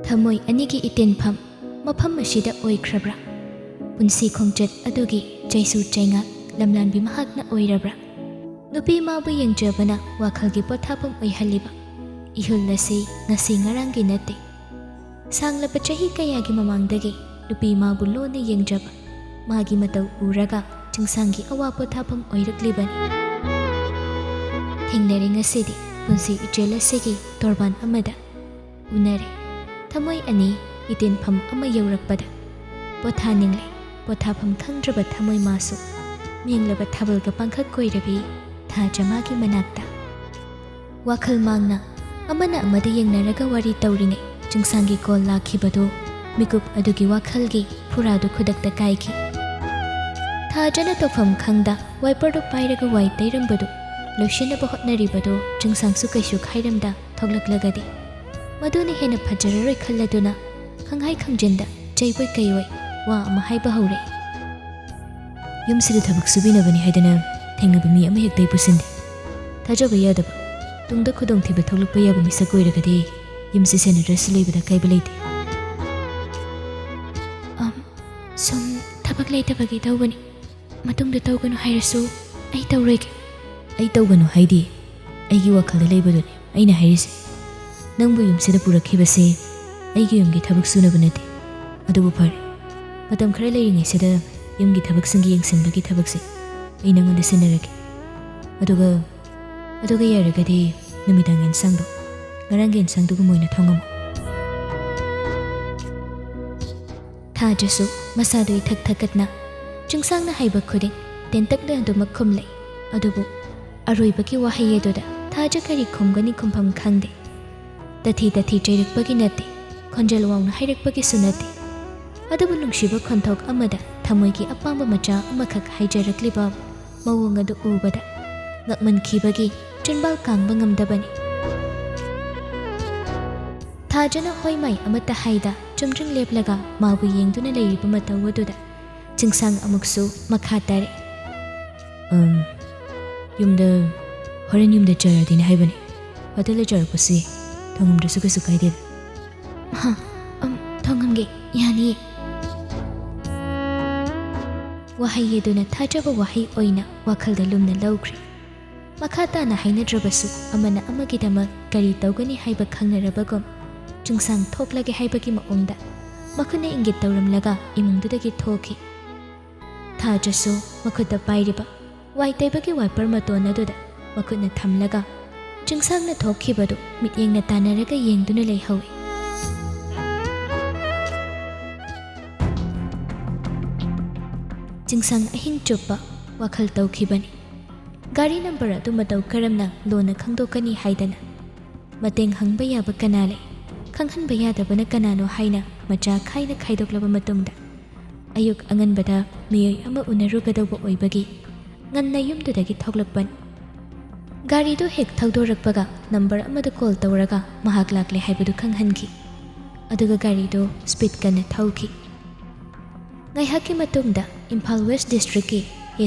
ꯊꯃꯣꯏ ꯑꯅꯤꯒꯤ ꯏꯇꯦꯟꯐꯝ ꯃꯐꯝ ꯑꯁꯤꯗ ꯑꯣꯏꯈ꯭ꯔꯕ꯭ꯔꯥ? ꯄꯨꯟꯁꯤ ꯈꯣꯡꯆꯠ ꯑꯗꯨꯒꯤ ꯆꯩꯁꯨ ꯆꯩꯉꯥꯛ ꯂꯝꯂꯥꯟꯕꯤ ꯃꯍꯥꯛꯅ ꯑꯣꯏꯔꯕ꯭ꯔꯥ? ꯅꯨꯄꯤ ꯃꯥꯕꯨ ꯌꯦꯡꯖꯕꯅ ꯋꯥꯈꯜꯒꯤ ꯄꯣꯊꯥꯐꯝ ꯑꯣꯏꯍꯜꯂꯤꯕ ꯏꯍꯨꯜ ꯑꯁꯤ ꯉꯁꯤ ꯉꯔꯥꯡꯒꯤ ꯅꯠꯇꯦ꯫ ꯁꯥꯡꯂꯕ ꯆꯍꯤ ꯀꯌꯥꯒꯤ ꯃꯃꯥꯡꯗꯒꯤ ꯅꯨꯄꯤ ꯃꯥꯕꯨ ꯂꯣꯟꯅ ꯌꯦꯡꯖꯕ ꯃꯥꯒꯤ ꯃꯇꯧ ꯎꯔꯒ ꯆꯤꯡꯁꯥꯡꯒꯤ ꯑꯋꯥ ꯄꯣꯊꯥꯐꯝ ꯑꯣꯏꯔꯛꯂꯤꯕꯅꯤ꯫ ꯊꯦꯡꯅꯔꯦ ꯉꯁꯤꯗꯤ ꯄꯨꯟꯁꯤ ꯏꯆꯦꯜ ꯑꯁꯤꯒꯤ ꯇꯣꯔꯕꯥꯟ ꯑꯃꯗ ꯎꯅꯔꯦ ꯊꯃꯣꯏ ꯑꯅꯤ ꯏꯇꯦꯟꯐꯝ ꯑꯃ ꯌꯧꯔꯛꯄꯗ ꯄꯣꯊꯥꯅꯤꯡꯂꯦ ꯄꯣꯊꯥꯐꯝ ꯈꯪꯗ꯭ꯔꯕ ꯊꯃꯣꯏ ꯃꯥꯁꯨ ꯃꯦꯡꯂꯕ ꯊꯥꯕꯜꯒ ꯄꯥꯡꯈꯛ ꯀꯣꯏꯔꯕꯤ ꯊꯥꯖ ꯃꯥꯒꯤ ꯃꯅꯥꯛꯇ ꯋꯥꯈꯜ ꯃꯥꯡꯅ ꯑꯃꯅ ꯑꯃꯗ ꯌꯦꯡꯅꯔꯒ ꯋꯥꯔꯤ ꯇꯧꯔꯤꯉꯩ ꯆꯤꯡꯁꯥꯡꯒꯤ ꯀꯣꯜ ꯂꯥꯛꯈꯤꯕꯗꯨ ꯃꯤꯀꯨꯞ ꯑꯗꯨꯒꯤ ꯋꯥꯈꯜꯒꯤ ꯐꯨꯔꯥꯗꯨ ꯈꯨꯗꯛꯇ ꯀꯥꯏꯈꯤ꯫ ꯊꯥꯖꯅ ꯇꯧꯐꯝ ꯈꯪꯗ ꯋꯥꯏꯄꯔꯗꯨ ꯄꯥꯏꯔꯒ ꯋꯥꯏ ꯇꯩꯔꯝꯕꯗꯨ ꯂꯣꯏꯁꯤꯟꯅꯕ ꯍꯣꯠꯅꯔꯤꯕꯗꯨ ꯆꯤꯡꯁꯥꯡꯁꯨ ꯀꯩꯁꯨ ꯈꯥꯏꯔꯝꯗ ꯊꯣꯛꯂꯛꯂꯒꯗꯤ ꯃꯗꯨꯅ ꯍꯦꯟꯅ ꯐꯖꯔꯔꯣꯏ ꯈꯜꯂꯗꯨꯅ ꯈꯪꯍꯥꯏ ꯈꯪꯖꯤꯟꯗ ꯆꯩꯕꯣꯏ ꯀꯩꯑꯣꯏ ꯋꯥ ꯑꯃ ꯍꯥꯏꯕ ꯍꯧꯔꯦ꯫ ꯌꯨꯝꯁꯤꯗ ꯊꯕꯛ ꯁꯨꯕꯤꯅꯕꯅꯤ ꯍꯥꯏꯗꯅ ꯊꯦꯡꯅꯕ ꯃꯤ ꯑꯃ ꯍꯦꯛꯇ ꯄꯨꯁꯤꯟꯗꯦ꯫ ꯊꯥꯖꯕ ꯌꯥꯗꯕ ꯇꯨꯡꯗ ꯈꯨꯗꯣꯡꯊꯤꯕ ꯊꯣꯛꯂꯛꯄ ꯌꯥꯕ ꯃꯤꯁꯛ ꯑꯣꯏꯔꯒꯗꯤ ꯌꯨꯝꯁꯤ ꯁꯦꯟꯅꯗ꯭ꯔꯁꯨ ꯂꯩꯕꯗ ꯑꯀꯥꯏꯕ ꯂꯩꯇꯦ꯫ ꯁꯨꯝ ꯊꯕꯛ ꯂꯩꯇꯕꯒꯤ ꯇꯧꯕꯅꯤ꯫ ꯃꯇꯨꯡꯗ ꯇꯧꯒꯅꯨ ꯍꯥꯏꯔꯁꯨ ꯑꯩ ꯇꯧꯔꯣꯏꯒꯦ꯫ ꯑꯩ ꯇꯧꯒꯅꯨ ꯍꯥꯏꯗꯤ ꯑꯩꯒꯤ ꯋꯥꯈꯜꯗ ꯂꯩꯕꯗꯨꯅꯤ ꯑꯩꯅ ꯍꯥꯏꯔꯤꯁꯦ꯫ ꯅꯪꯕꯨ ꯌꯨꯝꯁꯤꯗ ꯄꯨꯔꯛꯈꯤꯕꯁꯦ ꯑꯩꯒꯤ ꯌꯨꯝꯒꯤ ꯊꯕꯛ ꯁꯨꯅꯕ ꯅꯠꯇꯦ꯫ ꯑꯗꯨꯕꯨ ꯐꯔꯦ, ꯃꯇꯝ ꯈꯔ ꯂꯩꯔꯤꯉꯩꯁꯤꯗ ꯌꯨꯝꯒꯤ ꯊꯕꯛꯁꯤꯡꯒꯤ ꯌꯦꯡꯁꯤꯟꯕꯒꯤ ꯊꯕꯛꯁꯦ ꯑꯩ ꯅꯪꯉꯣꯟꯗ ꯁꯤꯟꯅꯔꯒꯦ꯫ ꯑꯗꯨꯒ ꯌꯥꯔꯒꯗꯤ ꯅꯨꯃꯤꯗꯥꯡ ꯌꯦꯟꯁꯥꯡꯗꯣ ꯉꯔꯥꯡꯒꯤ ꯌꯦꯟꯁꯥꯡꯗꯨꯒꯨꯝ ꯑꯣꯏꯅ ꯊꯣꯡꯉꯝꯃꯣ꯫ ꯊꯥꯖꯁꯨ ꯃꯁꯥꯗꯨ ꯏꯊꯛ ꯊꯛꯀꯠꯅ ꯆꯤꯡꯁꯥꯡꯅ ꯍꯥꯏꯕ ꯈꯨꯗꯤꯡ ꯇꯦꯟꯇꯛꯅ ꯑꯗꯨꯃꯛ ꯈꯨꯝꯂꯩ꯫ ꯑꯗꯨꯕꯨ ꯑꯔꯣꯏꯕꯒꯤ ꯋꯥꯍꯩ ꯑꯗꯨꯗ ꯊꯥꯖ ꯀꯔꯤ ꯈꯨꯝꯒꯅꯤ ꯈꯨꯝꯐꯝ ꯈꯪꯗꯦ꯫ ꯇꯊꯤ ꯇꯊꯤ ꯆꯩꯔꯛꯄꯒꯤ ꯅꯠꯇꯦ, ꯈꯣꯟꯖꯦꯜ ꯋꯥꯡꯅ ꯍꯥꯏꯔꯛꯄꯒꯤꯁꯨ ꯅꯠꯇꯦ꯫ ꯑꯗꯨꯕꯨ ꯅꯨꯡꯁꯤꯕ ꯈꯣꯟꯊꯣꯛ ꯑꯃꯗ ꯊꯃꯣꯏꯒꯤ ꯑꯄꯥꯝꯕ ꯃꯆꯥ ꯑꯃꯈꯛ ꯍꯥꯏꯖꯔꯛꯂꯤꯕ ꯃꯑꯣꯡ ꯑꯗꯨ ꯎꯕꯗ ꯉꯛꯃꯟꯈꯤꯕꯒꯤ ꯆꯤꯟꯕꯥꯜ ꯀꯥꯡꯕ ꯉꯝꯗꯕꯅꯤ꯫ ꯊꯥꯖꯅ ꯍꯣꯏ ꯃꯥꯏ ꯑꯃꯠꯇ ꯍꯥꯏꯗ ꯆꯨꯝꯗ꯭ꯔꯤꯡ ꯂꯦꯞꯂꯒ ꯃꯥꯕꯨ ꯌꯦꯡꯗꯨꯅ ꯂꯩꯔꯤꯕ ꯃꯇꯧ ꯑꯗꯨꯗ ꯆꯤꯡꯁꯥꯡ ꯑꯃꯨꯛꯁꯨ ꯃꯈꯥ ꯇꯥꯔꯦ꯫ ꯍꯣꯔꯦꯟ ꯌꯨꯝꯗ ꯆꯥꯔꯗꯤꯅ ꯍꯥꯏꯕꯅꯦ꯫ ꯍꯣꯇꯦꯜꯗ ꯆꯥꯔꯛꯄꯁꯨ ꯌꯥꯏ, ꯊꯣꯡꯉꯝꯗ꯭ꯔꯁꯨ ꯀꯩꯁꯨ ꯀꯥꯏꯗꯦꯗ꯫ ꯊꯣꯡꯉꯝꯒꯦ, ꯌꯥꯅꯤꯌꯦ꯫ ꯋꯥꯍꯩ ꯑꯗꯨꯅ ꯊꯥꯖꯕ ꯋꯥꯍꯩ ꯑꯣꯏꯅ ꯋꯥꯈꯜꯗ ꯂꯨꯝꯅ ꯂꯧꯈ꯭ꯔꯦ꯫ ꯃꯈꯥ ꯇꯥꯅ ꯍꯥꯏꯅꯗ꯭ꯔꯕꯁꯨ ꯑꯃꯅ ꯑꯃꯒꯤꯗꯃꯛ ꯀꯔꯤ ꯇꯧꯒꯅꯤ ꯍꯥꯏꯕ ꯈꯪꯅꯔꯕꯒꯨꯝ ꯆꯤꯡꯁꯥꯡ ꯊꯣꯛꯂꯒꯦ ꯍꯥꯏꯕꯒꯤ ꯃꯑꯣꯡꯗ ꯃꯈꯨꯠꯅ ꯏꯪꯒꯤꯠ ꯇꯧꯔꯝꯂꯒ ꯏꯃꯨꯡꯗꯨꯗꯒꯤ ꯊꯣꯛꯈꯤ꯫ ꯊꯥꯖꯁꯨ ꯃꯈꯨꯠꯇ ꯄꯥꯏꯔꯤꯕ ꯋꯥꯏ ꯇꯩꯕꯒꯤ ꯋꯥꯏꯄꯔ ꯃꯇꯣꯟ ꯑꯗꯨꯗ ꯃꯈꯨꯠꯅ ꯊꯝꯂꯒ ꯆꯤꯡꯁꯥꯡꯅ ꯊꯣꯛꯈꯤꯕꯗꯨ ꯃꯤꯠꯌꯦꯡꯅ ꯇꯥꯟꯅꯔꯒ ꯌꯦꯡꯗꯨꯅ ꯂꯩꯍꯧꯏ꯫ ꯆꯤꯡꯁꯥꯡ ꯑꯍꯤꯡ ꯆꯨꯞꯄ ꯋꯥꯈꯜ ꯇꯧꯈꯤꯕꯅꯤ꯫ ꯒꯥꯔꯤ ꯅꯝꯕꯔ ꯑꯗꯨ ꯃꯇꯧ ꯀꯔꯝꯅ ꯂꯣꯟꯅ ꯈꯪꯗꯣꯛꯀꯅꯤ ꯍꯥꯏꯗꯅ ꯃꯇꯦꯡ ꯍꯪꯕ ꯌꯥꯕ ꯀꯅꯥ ꯂꯩ, ꯈꯪꯍꯟꯕ ꯌꯥꯗꯕꯅ ꯀꯅꯥꯅꯣ ꯍꯥꯏꯅ ꯃꯆꯥ ꯈꯥꯏꯅ ꯈꯥꯏꯗꯣꯛꯂꯕ ꯃꯇꯨꯡꯗ ꯑꯌꯨꯛ ꯑꯉꯟꯕꯗ ꯃꯤꯑꯣꯏ ꯑꯃ ꯎꯅꯔꯨꯒꯗꯧꯕ ꯑꯣꯏꯕꯒꯤ ꯉꯟꯅ ꯌꯨꯝꯗꯨꯗꯒꯤ ꯊꯣꯛꯂꯛꯄꯅꯤ꯫ ꯒꯥꯔꯤꯗꯨ ꯍꯦꯛ ꯊꯧꯗꯣꯔꯛꯄꯒ ꯅꯝꯕꯔ ꯑꯃꯗ ꯀꯣꯜ ꯇꯧꯔꯒ ꯃꯍꯥꯛ ꯂꯥꯛꯂꯦ ꯍꯥꯏꯕꯗꯨ ꯈꯪꯍꯟꯈꯤ꯫ ꯑꯗꯨꯒ ꯒꯥꯔꯤꯗꯨ ꯁ꯭ꯄꯤꯗ ꯀꯟꯅ ꯊꯧꯈꯤ꯫ ꯉꯥꯏꯍꯥꯛꯀꯤ ꯃꯇꯨꯡꯗ ꯏꯝꯐꯥꯜ ꯋꯦꯁ ꯗꯤꯁꯇ꯭ꯔꯤꯛꯀꯤ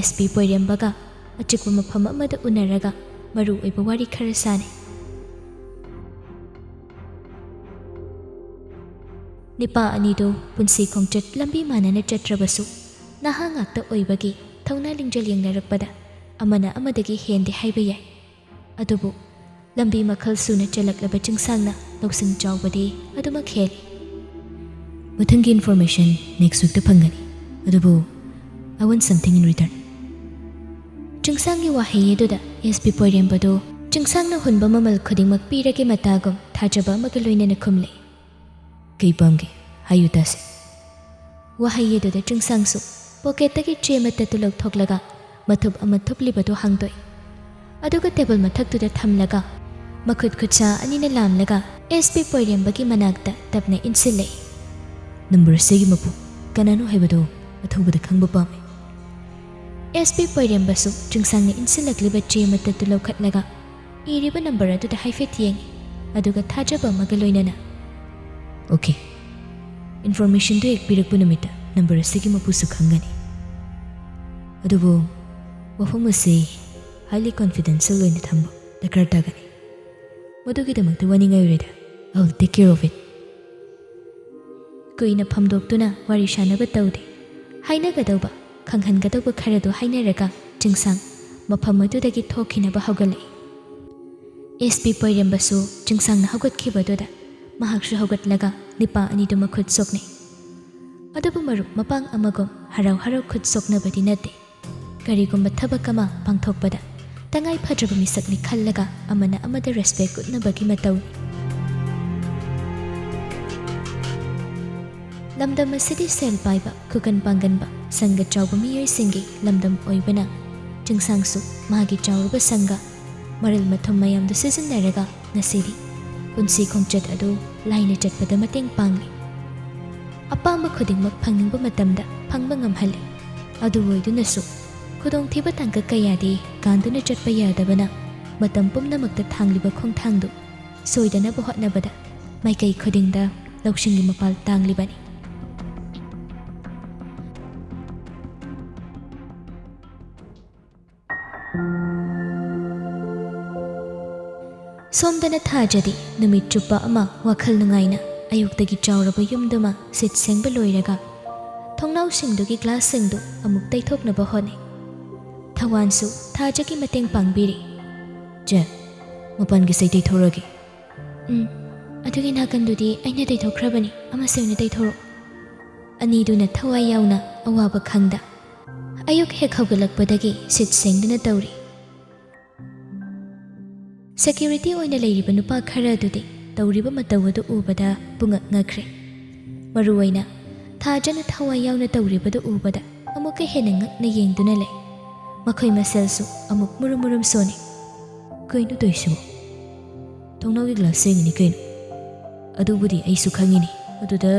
SP ꯄꯣꯏꯔꯦꯝꯕꯒ ꯑꯆꯤꯛꯄ ꯃꯐꯝ ꯑꯃꯗ ꯎꯅꯔꯒ ꯃꯔꯨ ꯑꯣꯏꯕ ꯋꯥꯔꯤ ꯈꯔ ꯁꯥꯅꯩ꯫ ꯅꯤꯄꯥ ꯑꯅꯤꯗꯨ ꯄꯨꯟꯁꯤ ꯈꯣꯡꯆꯠ ꯂꯝꯕꯤ ꯃꯥꯟꯅꯅ ꯆꯠꯇ꯭ꯔꯕꯁꯨ ꯅꯍꯥ ꯉꯥꯛꯇ ꯑꯣꯏꯕꯒꯤ ꯊꯧꯅꯥ ꯂꯤꯡꯖꯦꯜ ꯌꯦꯡꯅꯔꯛꯄꯗ ꯑꯃꯅ ꯑꯃꯗꯒꯤ ꯍꯦꯟꯗꯦ ꯍꯥꯏꯕ ꯌꯥꯏ꯫ ꯑꯗꯨꯕꯨ ꯂꯝꯕꯤ ꯃꯈꯜ ꯁꯨꯅ ꯆꯠꯂꯛꯂꯕ ꯆꯤꯡꯁꯥꯡꯅ ꯂꯧꯁꯤꯡ ꯆꯥꯎꯕꯗꯤ ꯑꯗꯨꯃꯛ ꯍꯦꯜꯂꯤ꯫ ꯃꯊꯪꯒꯤ ꯏꯟꯐꯣꯔꯃꯦꯁꯟ ꯅꯦꯛꯁ ꯋꯤꯛꯇ ꯐꯪꯒꯅꯤ, ꯑꯗꯨꯕꯨ I want something in return. ꯆꯤꯡꯁꯥꯡꯒꯤ ꯋꯥꯍꯩ ꯑꯗꯨꯗ SP ꯄꯣꯏꯔꯦꯝꯕꯗꯨ ꯆꯤꯡꯁꯥꯡꯅ ꯍꯨꯟꯕ ꯃꯃꯜ ꯈꯨꯗꯤꯡꯃꯛ ꯄꯤꯔꯒꯦ ꯃꯇꯥꯒꯨꯝ ꯊꯥꯖꯕ ꯑꯃꯒ ꯂꯣꯏꯅꯅ ꯈꯨꯝꯂꯩ꯫ ꯀꯩ ꯄꯥꯝꯒꯦ ꯍꯥꯏꯌꯨ ꯇꯥꯁꯦ꯫ ꯋꯥꯍꯩ ꯑꯗꯨꯗ ꯆꯤꯡꯁꯥꯡꯁꯨ ꯄꯣꯀꯦꯠꯇꯒꯤ ꯆꯦ ꯃꯇꯠꯇꯨ ꯂꯧꯊꯣꯛꯂꯒ ꯃꯊꯨꯞ ꯑꯃ ꯊꯨꯞꯂꯤꯕꯗꯨ ꯍꯥꯡꯗꯣꯛꯏ꯫ ꯑꯗꯨꯒ ꯇꯦꯕꯜ ꯃꯊꯛꯇꯨꯗ ꯊꯝꯂꯒ ꯃꯈꯨꯠ ꯈꯨꯠꯁꯥ ꯑꯅꯤꯅ ꯂꯥꯝꯂꯒ SP ꯄꯣꯏꯔꯦꯝꯕꯒꯤ ꯃꯅꯥꯛꯇ ꯇꯞꯅ ꯏꯟꯁꯤꯜꯂꯛꯏ꯫ ꯅꯝꯕꯔ ꯑꯁꯤꯒꯤ ꯃꯄꯨ ꯀꯅꯥꯅꯣ ꯍꯥꯏꯕꯗꯨ ꯑꯊꯨꯕꯗ ꯈꯪꯕ ꯄꯥꯝꯃꯤ꯫ SP ꯄꯣꯏꯔꯦꯝꯕꯁꯨ ꯆꯤꯡꯁꯥꯡꯅ ꯏꯟꯁꯤꯜꯂꯛꯂꯤꯕ ꯆꯦ ꯃꯇꯠꯇꯨ ꯂꯧꯈꯠꯂꯒ ꯏꯔꯤꯕ ꯅꯝꯕꯔ ꯑꯗꯨꯗ ꯍꯥꯏꯐꯦꯠ ꯌꯦꯡꯏ꯫ ꯑꯗꯨꯒ ꯊꯥꯖꯕ ꯑꯃꯒ ꯂꯣꯏꯅꯅ ꯑꯣꯀꯦ, ꯏꯟꯐꯣꯔꯃꯦꯁꯟꯗꯨ ꯍꯦꯛ ꯄꯤꯔꯛꯄ ꯅꯨꯃꯤꯠꯇ ꯅꯝꯕꯔ ꯑꯁꯤꯒꯤ ꯃꯄꯨꯁꯨ ꯈꯪꯒꯅꯤ꯫ ꯑꯗꯨꯕꯨ ꯋꯥꯐꯝ ꯑꯁꯤ ꯍꯥꯏꯂꯤ ꯀꯣꯟꯐꯤꯗꯦꯟꯁꯤꯌꯦꯜ ꯑꯣꯏꯅ ꯊꯝꯕ ꯗꯔꯀꯥꯔ ꯇꯥꯒꯅꯤ꯫ ꯃꯗꯨꯒꯤꯗꯃꯛꯇ ꯋꯥꯅꯤꯡꯉꯥꯏ ꯑꯣꯏꯔꯦꯗ, I will take care of it. ꯀꯨꯏꯅ ꯐꯝꯗꯣꯛꯇꯨꯅ ꯋꯥꯔꯤ ꯁꯥꯟꯅꯕ ꯇꯧꯗꯦ꯫ ꯍꯥꯏꯅꯒꯗꯧꯕ ꯈꯪꯍꯟꯒꯗꯧꯕ ꯈꯔꯗꯨ ꯍꯥꯏꯅꯔꯒ ꯆꯤꯡꯁꯥꯡ ꯃꯐꯝ ꯑꯗꯨꯗꯒꯤ ꯊꯣꯛꯈꯤꯅꯕ ꯍꯧꯒꯠꯂꯛꯏ꯫ SP ꯄꯣꯏꯔꯦꯝꯕꯁꯨ ꯆꯤꯡꯁꯥꯡꯅ ꯍꯧꯒꯠꯈꯤꯕꯗꯨꯗ ꯃꯍꯥꯛꯁꯨ ꯍꯧꯒꯠꯂꯒ ꯅꯤꯄꯥ ꯑꯅꯤꯗꯨ ꯃꯈꯨꯠ ꯁꯣꯛꯅꯩ꯫ ꯑꯗꯨꯕꯨ ꯃꯔꯨꯞ ꯃꯄꯥꯡ ꯑꯃꯒꯨꯝ ꯍꯔꯥꯎ ꯍꯔꯥꯎ ꯈꯨꯠ ꯁꯣꯛꯅꯕꯗꯤ ꯅꯠꯇꯦ꯫ ꯀꯔꯤꯒꯨꯝꯕ ꯊꯕꯛ ꯑꯃ ꯄꯥꯡꯊꯣꯛꯄꯗ ꯇꯉꯥꯏ ꯐꯗ꯭ꯔꯕ ꯃꯤꯁꯛꯅꯤ ꯈꯜꯂꯒ ꯑꯃꯅ ꯑꯃꯗ ꯔꯦꯁꯄꯦꯛ ꯎꯠꯅꯕꯒꯤ ꯃꯇꯧꯅꯤ꯫ ꯂꯝꯗꯝ ꯑꯁꯤꯗꯤ ꯁꯦꯜ ꯄꯥꯏꯕ ꯈꯨꯀꯟ ꯄꯥꯡꯒꯟꯕ ꯁꯪꯒ ꯆꯥꯎꯕ ꯃꯤꯑꯣꯏꯁꯤꯡꯒꯤ ꯂꯝꯗꯝ ꯑꯣꯏꯕꯅ ꯆꯤꯡꯁꯥꯡꯁꯨ ꯃꯥꯒꯤ ꯆꯥꯎꯔꯕ ꯁꯪꯒ ꯃꯔꯜ ꯃꯊꯨꯝ ꯃꯌꯥꯝꯗꯨ ꯁꯤꯖꯤꯟꯅꯔꯒ ꯉꯁꯤꯗꯤ ꯄꯨꯟꯁꯤ ꯈꯣꯡꯆꯠ ꯑꯗꯨ ꯂꯥꯏꯅ ꯆꯠꯄꯗ ꯃꯇꯦꯡ ꯄꯥꯡꯂꯤ꯫ ꯑꯄꯥꯝꯕ ꯈꯨꯗꯤꯡꯃꯛ ꯐꯪꯅꯤꯡꯕ ꯃꯇꯝꯗ ꯐꯪꯕ ꯉꯝꯍꯜꯂꯤ꯫ ꯑꯗꯨ ꯑꯣꯏꯗꯨꯅꯁꯨ ꯈꯨꯗꯣꯡꯊꯤꯕ ꯇꯥꯡꯀꯛ ꯀꯌꯥꯗꯤ ꯀꯥꯟꯗꯨꯅ ꯆꯠꯄ ꯌꯥꯗꯕꯅ ꯃꯇꯝ ꯄꯨꯝꯅꯃꯛꯇ ꯊꯥꯡꯂꯤꯕ ꯈꯣꯡꯊꯥꯡꯗꯨ ꯁꯣꯏꯗꯅꯕ ꯍꯣꯠꯅꯕꯗ ꯃꯥꯏꯀꯩ ꯈꯨꯗꯤꯡꯗ ꯂꯧꯁꯤꯡꯒꯤ ꯃꯄꯥꯜ ꯇꯥꯡꯂꯤꯕꯅꯤ꯫ ꯁꯣꯝꯗꯅ ꯊꯥꯖꯗꯤ ꯅꯨꯃꯤꯠ ꯆꯨꯞꯄ ꯑꯃ ꯋꯥꯈꯜ ꯅꯨꯡꯉꯥꯏꯅ ꯑꯌꯨꯛꯇꯒꯤ ꯆꯥꯎꯔꯕ ꯌꯨꯝꯗꯨꯃ ꯁꯤꯠ ꯁꯦꯡꯕ ꯂꯣꯏꯔꯒ ꯊꯣꯡꯅꯥꯎꯁꯤꯡꯗꯨꯒꯤ ꯒ꯭ꯂꯥꯁꯁꯤꯡꯗꯨ ꯑꯃꯨꯛ ꯇꯩꯊꯣꯛꯅꯕ ꯍꯣꯠꯅꯩ꯫ ꯊꯋꯥꯟꯁꯨ ꯊꯥꯖꯒꯤ ꯃꯇꯦꯡ ꯄꯥꯡꯕꯤꯔꯤ꯫ ꯆꯦ, ꯃꯄꯥꯟꯒꯤ ꯁꯩ ꯇꯩꯊꯣꯔꯒꯦ꯫ ꯑꯗꯨꯒꯤ ꯅꯥꯀꯟꯗꯨꯗꯤ ꯑꯩꯅ ꯇꯩꯊꯣꯛꯈ꯭ꯔꯕꯅꯤ, ꯑꯃꯁꯦ ꯑꯣꯏꯅ ꯇꯩꯊꯣꯔꯛꯑꯣ꯫ ꯑꯅꯤꯗꯨꯅ ꯊꯋꯥꯏ ꯌꯥꯎꯅ ꯑꯋꯥꯕ ꯈꯪꯗ ꯑꯌꯨꯛ ꯍꯦꯛ ꯍꯧꯒꯠꯂꯛꯄꯗꯒꯤ ꯁꯤꯠ ꯁꯦꯡꯗꯨꯅ ꯇꯧꯔꯤ꯫ ꯁꯦꯀ꯭ꯌꯨꯔꯤꯇꯤ ꯑꯣꯏꯅ ꯂꯩꯔꯤꯕ ꯅꯨꯄꯥ ꯈꯔꯗꯨꯗꯤ ꯇꯧꯔꯤꯕ ꯃꯇꯧ ꯑꯗꯨ ꯎꯕꯗ ꯄꯨꯡꯉꯛ-ꯉꯛꯈ꯭ꯔꯦ꯫ ꯃꯔꯨꯑꯣꯏꯅ ꯊꯥꯖꯅ ꯊꯋꯥꯏ ꯌꯥꯎꯅ ꯇꯧꯔꯤꯕꯗꯨ ꯎꯕꯗ ꯑꯃꯨꯛꯀ ꯍꯦꯟꯅ ꯉꯛꯅ ꯌꯦꯡꯗꯨꯅ ꯂꯩ꯫ ꯃꯈꯣꯏ ꯃꯁꯦꯜꯁꯨ ꯑꯃꯨꯛ ꯃꯨꯔꯨꯝ ꯃꯨꯔꯨꯝ ꯁꯣꯟꯅꯩ꯫ ꯀꯩꯅꯣ ꯇꯧꯏꯁꯤꯕꯣ? ꯊꯣꯡꯅꯥꯎꯒꯤ ꯒ꯭ꯂꯥꯁ ꯁꯦꯡꯉꯤꯅꯤ ꯀꯩꯅꯣ? ꯑꯗꯨꯕꯨꯗꯤ ꯑꯩꯁꯨ ꯈꯪꯉꯤꯅꯤ, ꯑꯗꯨꯗ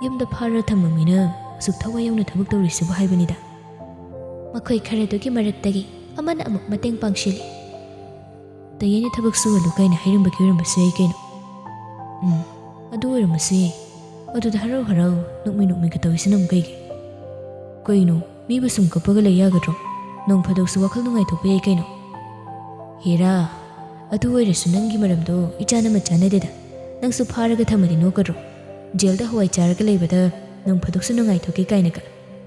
ꯌꯨꯝꯗ ꯐꯥꯔ ꯊꯝꯃꯝꯃꯤꯅ ꯑꯁꯨꯛ ꯊꯋꯥꯏ ꯌꯥꯎꯅ ꯊꯕꯛ ꯇꯧꯔꯤꯁꯤꯕꯨ ꯍꯥꯏꯕꯅꯤꯗ꯫ ꯃꯈꯣꯏ ꯈꯔꯗꯨꯒꯤ ꯃꯔꯛꯇꯒꯤ ꯑꯃꯅ ꯑꯃꯨꯛ ꯃꯇꯦꯡ ꯄꯥꯡꯁꯤꯜꯂꯤ꯫ ꯇꯌꯦꯅ ꯊꯕꯛ ꯁꯨꯍꯜꯂꯨ ꯀꯥꯏꯅ ꯍꯥꯏꯔꯝꯕꯒꯤ ꯑꯣꯏꯔꯝꯕꯁꯨ ꯌꯥꯏ ꯀꯩꯅꯣ꯫ ꯑꯗꯨ ꯑꯣꯏꯔꯝꯕꯁꯨ ꯌꯥꯏ꯫ ꯑꯗꯨꯗ ꯍꯔꯥꯎ ꯍꯔꯥꯎ ꯅꯣꯛꯃꯤ-ꯅꯣꯛꯃꯤꯒ ꯇꯧꯏꯁꯤꯅ ꯑꯃꯨꯛ ꯀꯩꯒꯤ? ꯀꯩꯅꯣ, ꯃꯤꯕꯨ ꯁꯨꯝ ꯀꯞꯄꯒ ꯂꯩ ꯌꯥꯒꯗ꯭ꯔꯣ? ꯅꯣꯡ ꯐꯥꯗꯣꯛꯁꯨ ꯋꯥꯈꯜ ꯅꯨꯡꯉꯥꯏꯊꯣꯛꯄ ꯌꯥꯏ ꯀꯩꯅꯣ꯫ ꯍꯦꯔꯥ, ꯑꯗꯨ ꯑꯣꯏꯔꯁꯨ ꯅꯪꯒꯤ ꯃꯔꯝꯗꯣ ꯏꯆꯥꯅꯃ ꯆꯥꯟꯅꯗꯦꯗ꯫ ꯅꯪꯁꯨ ꯐꯥꯔꯒ ꯊꯝꯃꯗꯤ ꯅꯣꯛꯀꯗ꯭ꯔꯣ? ꯖꯦꯜꯗ ꯍꯋꯥꯏ ꯆꯥꯔꯒ ꯂꯩꯕꯗ ꯅꯣꯡ ꯐꯥꯗꯣꯛꯁꯨ ꯅꯨꯡꯉꯥꯏꯊꯣꯛꯀꯦ ꯀꯥꯏꯅꯒ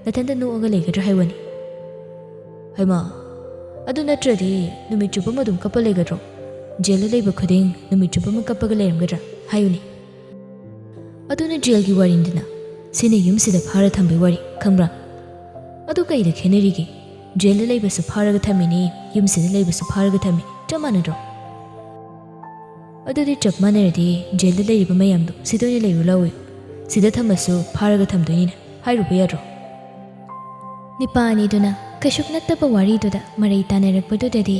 ꯅꯊꯟꯇ ꯅꯣꯛꯑꯒ ꯂꯩꯒꯗ꯭ꯔꯥ ꯍꯥꯏꯕꯅꯤ꯫ ꯍꯩꯃꯥ, ꯑꯗꯨ ꯅꯠꯇ꯭ꯔꯗꯤ ꯅꯨꯃꯤꯠ ꯆꯨꯞꯄ ꯑꯗꯨꯝ ꯀꯞꯄ ꯂꯩꯒꯗ꯭ꯔꯣ? ꯖꯦꯜꯗ ꯂꯩꯕ ꯈꯨꯗꯤꯡ ꯅꯨꯃꯤꯠ ꯆꯨꯞꯄ ꯑꯃ ꯀꯞꯄꯒ ꯂꯩꯔꯝꯒꯗ꯭ꯔꯥ ꯍꯥꯏꯌꯨꯅꯤ꯫ ꯑꯗꯨꯅ ꯖꯦꯜꯒꯤ ꯋꯥꯔꯤꯅꯤꯗꯅ, ꯁꯤꯅ ꯌꯨꯝꯁꯤꯗ ꯐꯥꯔ ꯊꯝꯕꯩ ꯋꯥꯔꯤ, ꯈꯪꯕ꯭ꯔꯥ? ꯑꯗꯨ ꯀꯩꯗ ꯈꯦꯠꯅꯔꯤꯒꯦ? ꯖꯦꯜꯗ ꯂꯩꯕꯁꯨ ꯐꯥꯔꯒ ꯊꯝꯃꯤꯅꯤ, ꯌꯨꯝꯁꯤꯗ ꯂꯩꯕꯁꯨ ꯐꯥꯔꯒ ꯊꯝꯃꯤ, ꯆꯞ ꯃꯥꯟꯅꯗ꯭ꯔꯣ? ꯑꯗꯨꯗꯤ ꯆꯞ ꯃꯥꯟꯅꯔꯗꯤ ꯖꯦꯜꯗ ꯂꯩꯔꯤꯕ ꯃꯌꯥꯝꯗꯣ ꯁꯤꯗ ꯑꯣꯏꯅ ꯂꯩꯔꯨ ꯂꯥꯎꯋꯦ꯫ ꯁꯤꯗ ꯊꯝꯃꯁꯨ ꯐꯥꯔꯒ ꯊꯝꯗꯣꯏꯅꯤꯅ ꯍꯥꯏꯔꯨꯕ ꯌꯥꯗ꯭ꯔꯣ? ꯅꯤꯄꯥ ꯑꯅꯤꯗꯨꯅ ꯀꯩꯁꯨ ꯅꯠꯇꯕ ꯋꯥꯔꯤꯗꯨꯗ ꯃꯔꯩ ꯇꯥꯅꯔꯛꯄꯗꯨꯗꯗꯤ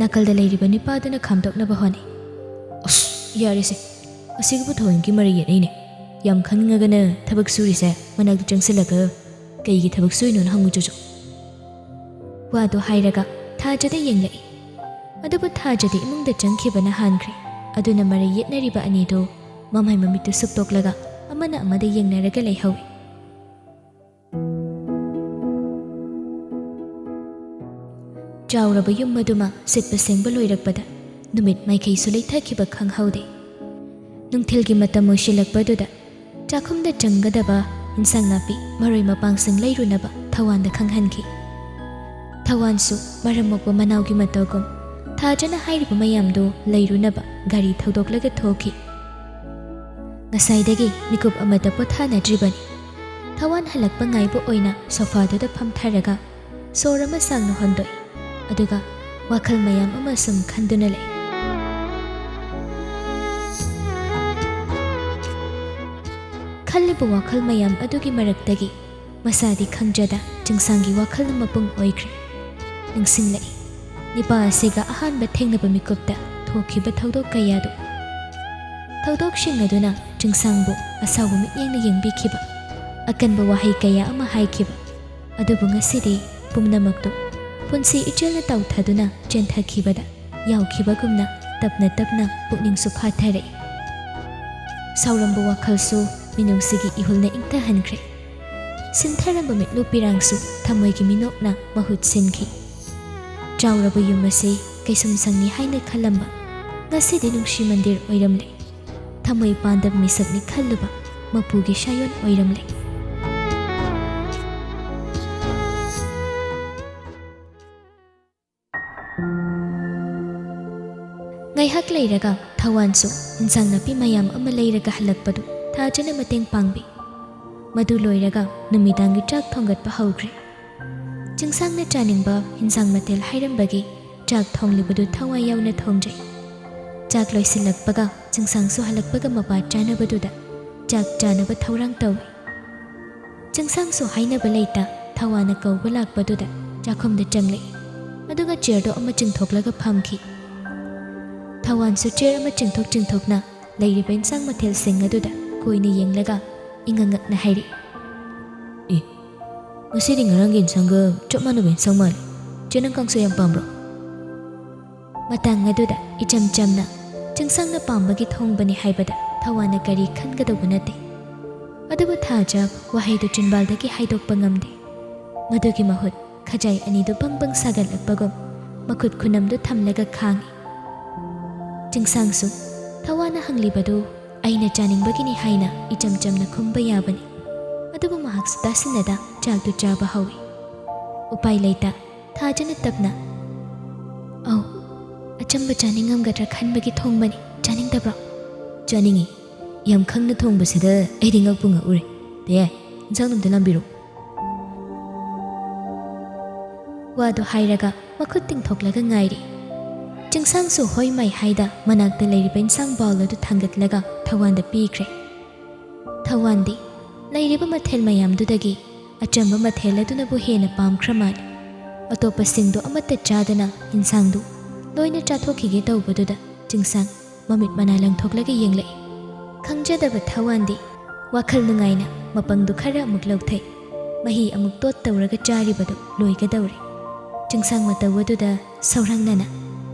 ꯅꯥꯀꯜꯗ ꯂꯩꯔꯤꯕ ꯅꯤꯄꯥꯗꯨꯅ ꯈꯥꯝꯗꯣꯛꯅꯕ ꯍꯣꯠꯅꯩ꯫ ꯑꯁ, ꯌꯥꯔꯦꯁꯦ, ꯑꯁꯤꯒꯨꯝꯕ ꯊꯧꯑꯣꯏꯒꯤ ꯃꯔꯩ ꯌꯦꯠꯅꯩꯅꯦ꯫ ꯌꯥꯝ ꯈꯪꯅꯤꯡꯉꯒꯅ ꯊꯕꯛ ꯁꯨꯔꯤꯁꯦ ꯃꯅꯥꯛꯇ ꯆꯪꯁꯤꯜꯂꯒ ꯀꯩꯒꯤ ꯊꯕꯛ ꯁꯨꯏꯅꯣꯅ ꯍꯪꯉꯨ ꯆꯣ꯫ ꯋꯥꯗꯨ ꯍꯥꯏꯔꯒ ꯊꯥꯖꯗ ꯌꯦꯡꯂꯛꯏ꯫ ꯑꯗꯨꯕꯨ ꯊꯥꯖꯗꯤ ꯏꯃꯨꯡꯗ ꯆꯪꯈꯤꯕꯅ ꯍꯥꯟꯈ꯭ꯔꯦ꯫ ꯑꯗꯨꯅ ꯃꯔꯩ ꯌꯦꯠꯅꯔꯤꯕ ꯑꯅꯤꯗꯨ ꯃꯃꯥꯏ ꯃꯃꯤꯠꯇꯨ ꯁꯨꯞꯇꯣꯛꯂꯒ ꯑꯃꯅ ꯑꯃꯗ ꯌꯦꯡꯅꯔꯒ ꯂꯩꯍꯧꯏ꯫ ꯆꯥꯎꯔꯕ ꯌꯨꯝ ꯑꯗꯨꯃ ꯁꯤꯠꯄ ꯁꯦꯡꯕ ꯂꯣꯏꯔꯛꯄꯗ ꯅꯨꯃꯤꯠ ꯃꯥꯏꯀꯩꯁꯨ ꯂꯩꯊꯈꯤꯕ ꯈꯪꯍꯧꯗꯦ꯫ ꯅꯨꯡꯊꯤꯜꯒꯤ ꯃꯇꯝ ꯑꯣꯏꯁꯤꯜꯂꯛꯄꯗꯨꯗ ꯆꯥꯛꯈꯨꯝꯗ ꯆꯪꯒꯗꯕ ꯏꯟꯁꯥꯡ ꯅꯥꯄꯤ ꯃꯔꯣꯏ ꯃꯄꯥꯡꯁꯤꯡ ꯂꯩꯔꯨꯅꯕ ꯊꯋꯥꯟꯗ ꯈꯪꯍꯟꯈꯤ꯫ ꯊꯋꯥꯟꯁꯨ ꯃꯔꯝ ꯃꯣꯛꯄ ꯃꯅꯥꯎꯒꯤ ꯃꯇꯧꯒꯨꯝ ꯊꯥꯖꯅ ꯍꯥꯏꯔꯤꯕ ꯃꯌꯥꯝꯗꯨ ꯂꯩꯔꯨꯅꯕ ꯒꯥꯔꯤ ꯊꯧꯗꯣꯛꯂꯒ ꯊꯣꯛꯈꯤ꯫ ꯉꯁꯥꯏꯗꯒꯤ ꯃꯤꯀꯨꯞ ꯑꯃꯇ ꯄꯣꯊꯥꯅꯗ꯭ꯔꯤꯕꯅꯤ꯫ ꯊꯋꯥꯟ ꯍꯜꯂꯛꯄ ꯉꯥꯏꯕ ꯑꯣꯏꯅ ꯁꯣꯐꯥꯗꯨꯗ ꯐꯝꯊꯔꯒ ꯁꯣꯔ ꯑꯃ ꯁꯥꯡꯅ ꯍꯣꯟꯗꯣꯛꯏ꯫ ꯑꯗꯨꯒ ꯋꯥꯈꯜ ꯃꯌꯥꯝ ꯑꯃ ꯁꯨꯝ ꯈꯟꯗꯨꯅ ꯂꯩ꯫ ꯈꯜꯂꯤꯕ ꯋꯥꯈꯜ ꯃꯌꯥꯝ ꯑꯗꯨꯒꯤ ꯃꯔꯛꯇꯒꯤ ꯃꯁꯥꯗꯤ ꯈꯪꯖꯗ ꯆꯤꯡꯁꯥꯡꯒꯤ ꯋꯥꯈꯜ ꯑꯃꯄꯨꯡ ꯑꯣꯏꯈ꯭ꯔꯦ꯫ ꯅꯤꯡꯁꯤꯡꯂꯛꯏ ꯅꯤꯄꯥ ꯑꯁꯤꯒ ꯑꯍꯥꯟꯕ ꯊꯦꯡꯅꯕ ꯃꯤꯀꯨꯞꯇ ꯊꯣꯛꯈꯤꯕ ꯊꯧꯗꯣꯛ ꯀꯌꯥꯗꯨ꯫ ꯊꯧꯗꯣꯛꯁꯤꯡ ꯑꯗꯨꯅ ꯆꯤꯡꯁꯥꯡꯕꯨ ꯑꯁꯥꯎꯕ ꯃꯤꯠꯌꯦꯡꯅ ꯌꯦꯡꯕꯤꯈꯤꯕ, ꯑꯀꯟꯕ ꯋꯥꯍꯩ ꯀꯌꯥ ꯑꯃ ꯍꯥꯏꯈꯤꯕ꯫ ꯑꯗꯨꯕꯨ ꯉꯁꯤꯗꯤ ꯄꯨꯝꯅꯃꯛꯇꯨ ꯄꯨꯟꯁꯤ ꯏꯆꯦꯜꯅ ꯇꯧꯊꯗꯨꯅ ꯆꯦꯟꯊꯈꯤꯕꯗ ꯌꯥꯎꯈꯤꯕꯒꯨꯝꯅ ꯇꯞꯅ ꯇꯞꯅ ꯄꯨꯛꯅꯤꯡꯁꯨ ꯐꯥꯊꯔꯛꯏ꯫ ꯁꯥꯎꯔꯝꯕ ꯋꯥꯈꯜꯁꯨ ꯃꯤꯅꯨꯡꯁꯤꯒꯤ ꯏꯍꯨꯜꯅ ꯏꯪꯊꯍꯟꯈ꯭ꯔꯦ꯫ ꯁꯤꯟꯊꯔꯝꯕ ꯃꯤꯠꯂꯨ ꯄꯤꯔꯥꯡꯁꯨ ꯊꯃꯣꯏꯒꯤ ꯃꯤꯅꯣꯛꯅ ꯃꯍꯨꯠ ꯁꯤꯟꯈꯤ꯫ ꯆꯥꯎꯔꯕ ꯌꯨꯝ ꯑꯁꯤ ꯀꯩꯁꯨꯝ ꯁꯪꯅꯤ ꯍꯥꯏꯅ ꯈꯜꯂꯝꯕ ꯉꯁꯤꯗꯤ ꯅꯨꯡꯁꯤ ꯃꯟꯗꯤꯔ ꯑꯣꯏꯔꯝꯂꯦ꯫ ꯊꯃꯣꯏ ꯄꯥꯟꯗꯕ ꯃꯤꯁꯛꯅꯤ ꯈꯜꯂꯨꯕ ꯃꯄꯨꯒꯤ ꯁꯥꯌꯣꯟ ꯑꯣꯏꯔꯝꯂꯦ꯫ ꯉꯥꯏꯍꯥꯛ ꯂꯩꯔꯒ ꯊꯋꯥꯟꯁꯨ ꯏꯟꯁꯥꯡ ꯅꯥꯄꯤ ꯃꯌꯥꯝ ꯑꯃ ꯂꯩꯔꯒ ꯍꯜꯂꯛꯄꯗꯨ ꯊꯥꯖꯅ ꯃꯇꯦꯡ ꯄꯥꯡꯕꯤ꯫ ꯃꯗꯨ ꯂꯣꯏꯔꯒ ꯅꯨꯃꯤꯗꯥꯡꯒꯤ ꯆꯥꯛ ꯊꯣꯡꯒꯠꯄ ꯍꯧꯈ꯭ꯔꯦ꯫ ꯆꯤꯡꯁꯥꯡꯅ ꯆꯥꯅꯤꯡꯕ ꯏꯟꯁꯥꯡ ꯃꯊꯦꯜ ꯍꯥꯏꯔꯝꯕꯒꯤ ꯆꯥꯛ ꯊꯣꯡꯂꯤꯕꯗꯨ ꯊꯋꯥꯏ ꯌꯥꯎꯅ ꯊꯣꯡꯖꯩ꯫ ꯆꯥꯛ ꯂꯣꯏꯁꯤꯜꯂꯛꯄꯒ ꯆꯤꯡꯁꯥꯡꯁꯨ ꯍꯜꯂꯛꯄꯒ ꯃꯄꯥ ꯆꯥꯅꯕꯗꯨꯗ ꯆꯥꯛ ꯆꯥꯅꯕ ꯊꯧꯔꯥꯡ ꯇꯧꯏ꯫ ꯆꯤꯡꯁꯥꯡꯁꯨ ꯍꯥꯏꯅꯕ ꯂꯩꯇ ꯊꯋꯥꯟꯅ ꯀꯧꯕ ꯂꯥꯛꯄꯗꯨꯗ ꯆꯥꯛꯈꯨꯝꯗ ꯆꯪꯂꯛꯏ, ꯑꯗꯨꯒ ꯆꯤꯌꯔꯗꯣ ꯑꯃ ꯆꯤꯡꯊꯣꯛꯂꯒ ꯐꯝꯈꯤ꯫ ꯊꯋꯥꯟꯁꯨ ꯆꯤꯌꯔ ꯑꯃ ꯆꯤꯡꯊꯣꯛꯅ ꯂꯩꯔꯤꯕ ꯏꯟꯁꯥꯡ ꯃꯊꯦꯜꯁꯤꯡ ꯑꯗꯨꯗ ꯀꯣꯏꯅ ꯌꯦꯡꯂꯒ ꯏꯪꯉꯪꯉꯛꯅ ꯍꯥꯏꯔꯛꯏ, ꯉꯁꯤꯗꯤ ꯉꯔꯥꯡꯒꯤ ꯏꯟꯁꯥꯡꯒ ꯆꯞ ꯃꯥꯟꯅꯕ ꯏꯟꯁꯥꯡ ꯃꯥꯜꯂꯤ꯫ ꯆꯦ ꯅꯪ ꯀꯥꯡꯁꯣꯏ ꯌꯥꯝ ꯄꯥꯝꯕ꯭ꯔꯣ? ꯃꯇꯥꯡ ꯑꯗꯨꯗ ꯏꯆꯝ ꯆꯝꯅ ꯆꯤꯡꯁꯥꯡꯅ ꯄꯥꯝꯕꯒꯤ ꯊꯣꯡꯕꯅꯤ ꯍꯥꯏꯕꯗ ꯊꯋꯥꯟꯅ ꯀꯔꯤ ꯈꯟꯒꯗꯧꯕ ꯅꯠꯇꯦ꯫ ꯑꯗꯨꯕꯨ ꯊꯥꯖ ꯋꯥꯍꯩꯗꯨ ꯆꯤꯟꯕꯥꯜꯗꯒꯤ ꯍꯥꯏꯗꯣꯛꯄ ꯉꯝꯗꯦ꯫ ꯃꯗꯨꯒꯤ ꯃꯍꯨꯠ ꯈꯖꯥꯏ ꯑꯅꯤꯗꯨ ꯕꯪ ꯕꯪ ꯁꯥꯒꯠꯂꯛꯄꯒꯨꯝ ꯃꯈꯨꯠ ꯈꯨꯅꯝꯗꯨ ꯊꯝꯂꯒ ꯈꯥꯡꯉꯤ꯫ ꯆꯤꯡꯁꯥꯡꯁꯨ ꯊꯋꯥꯟꯅ ꯍꯪꯂꯤꯕꯗꯨ ꯑꯩꯅ ꯆꯥꯅꯤꯡꯕꯒꯤꯅꯤ ꯍꯥꯏꯅ ꯏꯆꯝ ꯆꯝꯅ ꯈꯨꯝꯕ ꯌꯥꯕꯅꯤ, ꯑꯗꯨꯕꯨ ꯃꯍꯥꯛꯁꯨ ꯇꯥꯁꯤꯟꯅꯗ ꯆꯥꯛꯇꯨ ꯆꯥꯕ ꯍꯧꯏ꯫ ꯎꯄꯥꯏ ꯂꯩꯇ ꯊꯥꯖꯅ ꯇꯞꯅ, ꯑꯧ, ꯑꯆꯝꯕ ꯆꯥꯅꯤꯡꯉꯝꯒꯗ꯭ꯔꯥ ꯈꯟꯕꯒꯤ ꯊꯣꯡꯕꯅꯤ, ꯆꯥꯅꯤꯡꯗꯕ꯭ꯔꯣ? ꯆꯥꯅꯤꯡꯉꯤ, ꯌꯥꯝ ꯈꯪꯅ ꯊꯣꯡꯕꯁꯤꯗ ꯑꯩꯗꯤ ꯉꯛꯄꯨ ꯉꯛꯎꯔꯦ꯫ ꯗꯦ, ꯏꯟꯁꯥꯡ ꯑꯝꯇ ꯂꯥꯝꯕꯤꯔꯣ꯫ ꯋꯥꯗꯨ ꯍꯥꯏꯔꯒ ꯃꯈꯨꯠ ꯇꯤꯡꯊꯣꯛꯂꯒ ꯉꯥꯏꯔꯤ꯫ ꯆꯤꯡꯁꯥꯡꯁꯨ ꯍꯣꯏ ꯃꯥꯏ ꯍꯥꯏꯗ ꯃꯅꯥꯛꯇ ꯂꯩꯔꯤꯕ ꯏꯟꯁꯥꯡ ꯕꯥꯎꯜ ꯑꯗꯨ ꯊꯥꯡꯒꯠꯂꯒ ꯊꯋꯥꯟꯗ ꯄꯤꯈ꯭ꯔꯦ꯫ ꯊꯋꯥꯟꯗꯤ ꯂꯩꯔꯤꯕ ꯃꯊꯦꯜ ꯃꯌꯥꯝꯗꯨꯗꯒꯤ ꯑꯆꯝꯕ ꯃꯊꯦꯜ ꯑꯗꯨꯅꯕꯨ ꯍꯦꯟꯅ ꯄꯥꯝꯈ꯭ꯔ ꯃꯥꯜꯂꯤ꯫ ꯑꯇꯣꯞꯄꯁꯤꯡꯗꯨ ꯑꯃꯠꯇ ꯆꯥꯗꯅ ꯏꯟꯁꯥꯡꯗꯨ ꯂꯣꯏꯅ ꯆꯥꯊꯣꯛꯈꯤꯒꯦ ꯇꯧꯕꯗꯨꯗ ꯆꯤꯡꯁꯥꯡ ꯃꯃꯤꯠ ꯃꯅꯥ ꯂꯪꯊꯣꯛꯂꯒ ꯌꯦꯡꯂꯛꯏ꯫ ꯈꯪꯖꯗꯕ ꯊꯋꯥꯟꯗꯤ ꯋꯥꯈꯜ ꯅꯨꯡꯉꯥꯏꯅ ꯃꯄꯪꯗꯨ ꯈꯔ ꯑꯃꯨꯛ ꯂꯧꯊꯩ꯫ ꯃꯍꯤ ꯑꯃꯨꯛ ꯇꯣꯠ ꯇꯧꯔꯒ ꯆꯥꯔꯤꯕꯗꯨ ꯂꯣꯏꯒꯗꯧꯔꯦ꯫ ꯆꯤꯡꯁꯥꯡ ꯃꯇꯧ ꯑꯗꯨꯗ ꯁꯧꯔꯥꯡꯅꯅ,